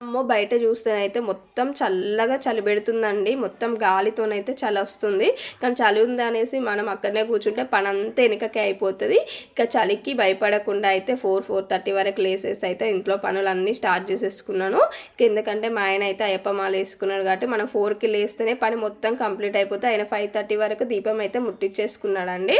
అమ్మో! బయట చూస్తేనైతే మొత్తం చల్లగా చలి పెడుతుందండి. మొత్తం గాలితోనైతే చలొస్తుంది. కానీ చలి ఉందనేసి మనం అక్కడనే కూర్చుంటే పనంతా ఎనకకే అయిపోతది. ఇక చలికి భయపడకుండా అయితే 4:30 వరకు లేసేసి అయితే ఇంట్లో పనులన్నీ స్టార్ట్ చేసేసుకున్నాను. ఎందుకంటే మా ఆయన అయితే అయ్యప్ప మాల వేసుకున్నాడు కాబట్టి మనం 4కి లేస్తేనే పని మొత్తం కంప్లీట్ అయిపోతే ఆయన 5:30 వరకు దీపం అయితే ముట్టించేసుకున్నాడండి.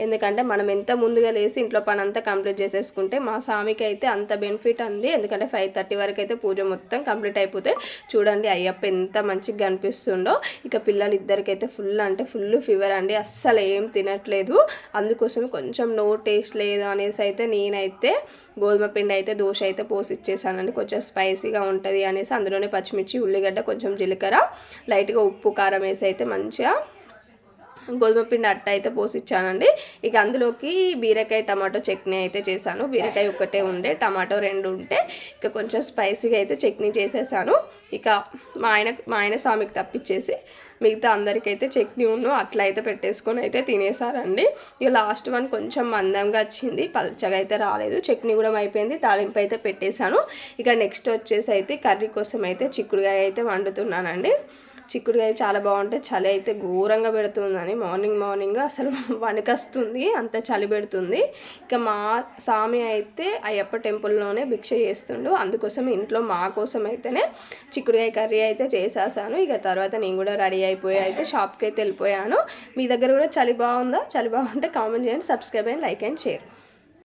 ఎందుకంటే మనం ఎంత ముందుగా లేసి ఇంట్లో పనంతా కంప్లీట్ చేసేసుకుంటే మా స్వామికి అయితే అంత బెనిఫిట్ అండి. ఎందుకంటే 5:30 వరకు అయితే పూజ మొత్తం కంప్లీట్ అయిపోతే చూడండి అయ్యప్ప ఎంత మంచిగా కనిపిస్తుండో. ఇక పిల్లలిద్దరికైతే ఫుల్ అంటే ఫుల్ ఫీవర్ అండి, అస్సలు ఏం తినట్లేదు. అందుకోసం కొంచెం నో టేస్ట్ లేదు అనేసి అయితే నేనైతే గోధుమ పిండి అయితే దోశ అయితే పోసి ఇచ్చేసానండి. కొంచెం స్పైసీగా ఉంటుంది అనేసి అందులోనే పచ్చిమిర్చి, ఉల్లిగడ్డ, కొంచెం జీలకర్ర, లైట్గా ఉప్పు, కారం వేసి అయితే మంచిగా గోధుమ పిండి అట్ట అయితే పోసిచ్చానండి. ఇక అందులోకి బీరకాయ టమాటో చట్నీ అయితే చేశాను. బీరకాయ ఒక్కటే ఉండే, టమాటో 2 ఉంటే ఇక కొంచెం స్పైసీగా అయితే చట్నీ చేసేసాను. ఇక మా ఆయన స్వామికి తప్పించేసి మిగతా అందరికైతే చట్నీ అట్లా అయితే పెట్టేసుకొని అయితే తినేసారండి. ఇక లాస్ట్ వన్ కొంచెం మందంగా వచ్చింది, పల్చగా అయితే రాలేదు. చట్నీ కూడా అయిపోయింది, తాలింపు అయితే పెట్టేశాను. ఇక నెక్స్ట్ వచ్చేసి అయితే కర్రీ కోసం అయితే చిక్కుడుకాయ అయితే వండుతున్నానండి. చిక్కుడుకాయ చాలా బాగుంటుంది. చలి అయితే ఘోరంగా పెడుతుందని మార్నింగ్ అసలు వణికొస్తుంది, అంత చలి పెడుతుంది. ఇక మా స్వామి అయితే అయ్యప్ప టెంపుల్లోనే భిక్ష చేస్తుండు, అందుకోసం ఇంట్లో మా కోసం అయితేనే చిక్కుడుకాయ కర్రీ అయితే చేసేసాను. ఇక తర్వాత నేను కూడా రెడీ అయిపోయి అయితే షాప్కి అయితే వెళ్ళిపోయాను. మీ దగ్గర కూడా చలి బాగుందా? చలి బాగుంటే కామెంట్ చేయండి, subscribe and like and share.